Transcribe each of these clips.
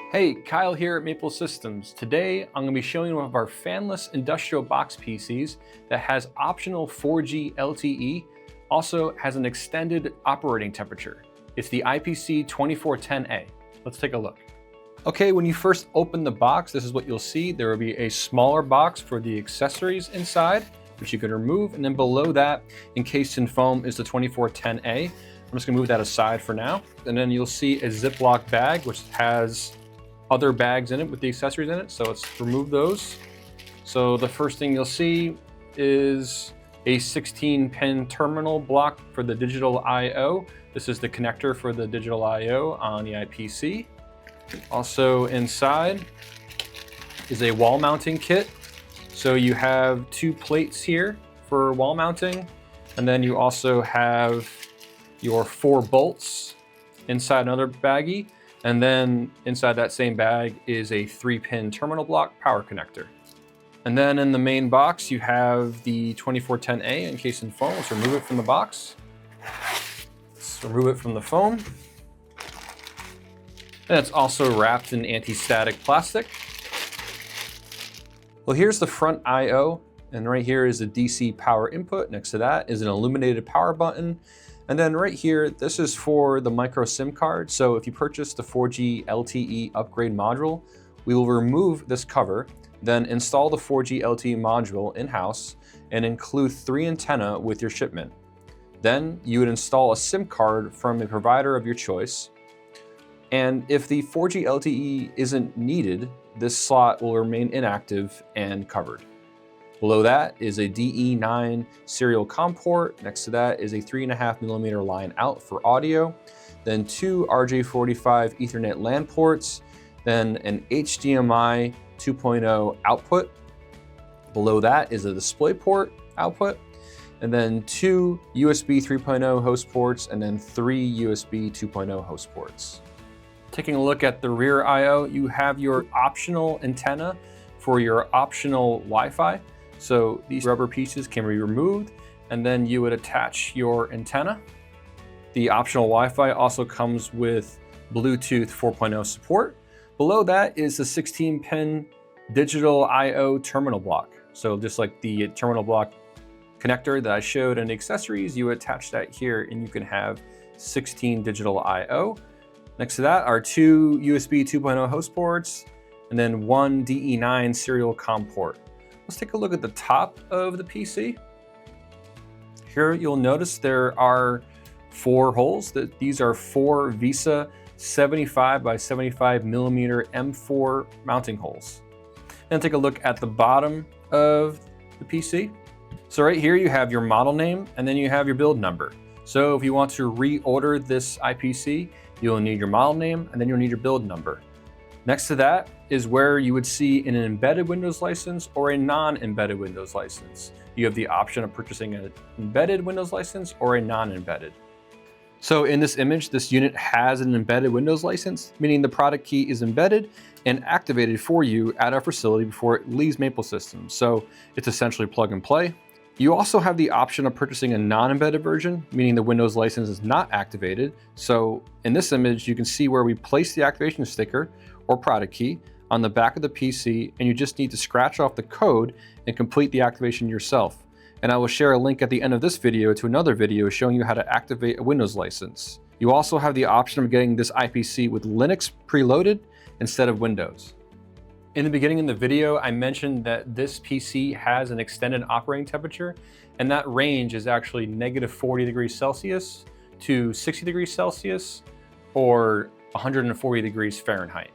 Hey, Kyle here at Maple Systems. Today, I'm going to be showing you one of our fanless industrial box PCs that has optional 4G LTE, also has an extended operating temperature. It's the IPC2410A. Let's take a look. Okay, when you first open the box, this is what you'll see. There will be a smaller box for the accessories inside, which you can remove, and then below that, encased in foam, is the 2410A. I'm just gonna move that aside for now. And then you'll see a Ziploc bag, which has other bags in it with the accessories in it. So let's remove those. So the first thing you'll see is a 16-pin terminal block for the digital I/O. This is the connector for the digital I/O on the IPC. Also inside is a wall mounting kit. So you have two plates here for wall mounting, and then you also have your 4 bolts inside another baggie, and then inside that same bag is a 3-pin terminal block power connector. And then in the main box you have the 2410A encased in foam. Let's remove it from the box. Let's remove it from the foam. And it's also wrapped in anti-static plastic. Well, here's the front I/O, and right here is the DC power input. Next to that is an illuminated power button. And then right here, this is for the micro SIM card. So if you purchase the 4G LTE upgrade module, we will remove this cover, then install the 4G LTE module in-house and include 3 antennae with your shipment. Then you would install a SIM card from a provider of your choice. And if the 4G LTE isn't needed, this slot will remain inactive and covered. Below that is a DE9 serial COM port. Next to that is a 3.5mm line out for audio, then 2 RJ45 Ethernet LAN ports, then an HDMI 2.0 output. Below that is a DisplayPort output, and then 2 USB 3.0 host ports, and then 3 USB 2.0 host ports. Taking a look at the rear I/O, you have your optional antenna for your optional Wi-Fi. So these rubber pieces can be removed, and then you would attach your antenna. The optional Wi-Fi also comes with Bluetooth 4.0 support. Below that is the 16-pin digital I/O terminal block. So just like the terminal block connector that I showed in the accessories, you attach that here and you can have 16 digital I/O. Next to that are 2 USB 2.0 host ports, and then 1 DE9 serial COM port. Let's take a look at the top of the PC. Here you'll notice there are 4 holes. These are 4 VESA 75 by 75mm M4 mounting holes. And take a look at the bottom of the PC. So right here you have your model name, and then you have your build number. So if you want to reorder this IPC, you'll need your model name, and then you'll need your build number. Next to that is where you would see an embedded Windows license or a non-embedded Windows license. You have the option of purchasing an embedded Windows license or a non-embedded. So in this image, this unit has an embedded Windows license, meaning the product key is embedded and activated for you at our facility before it leaves Maple Systems. So it's essentially plug and play. You also have the option of purchasing a non-embedded version, meaning the Windows license is not activated. So in this image, you can see where we place the activation sticker or product key on the back of the PC, and you just need to scratch off the code and complete the activation yourself. And I will share a link at the end of this video to another video showing you how to activate a Windows license. You also have the option of getting this IPC with Linux preloaded instead of Windows. In the beginning of the video, I mentioned that this PC has an extended operating temperature, and that range is actually -40 degrees Celsius to 60 degrees Celsius or 140 degrees Fahrenheit.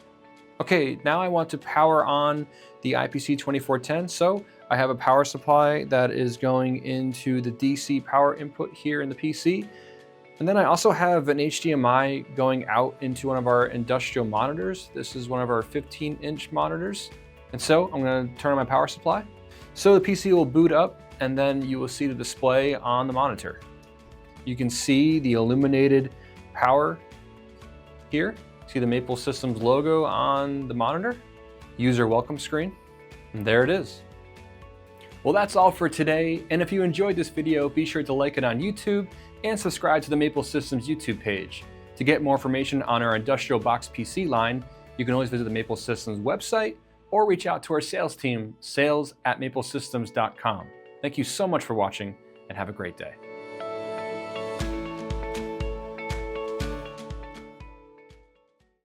Okay, now I want to power on the IPC2410. So I have a power supply that is going into the DC power input here in the PC. And then I also have an HDMI going out into one of our industrial monitors. This is one of our 15-inch monitors. And so I'm gonna turn on my power supply. So the PC will boot up, and then you will see the display on the monitor. You can see the illuminated power here. See the Maple Systems logo on the monitor, user welcome screen, and there it is. Well, that's all for today, and if you enjoyed this video, be sure to like it on YouTube and subscribe to the Maple Systems YouTube page. To get more information on our industrial box PC line, you can always visit the Maple Systems website or reach out to our sales team, sales@maplesystems.com. Thank you so much for watching and have a great day.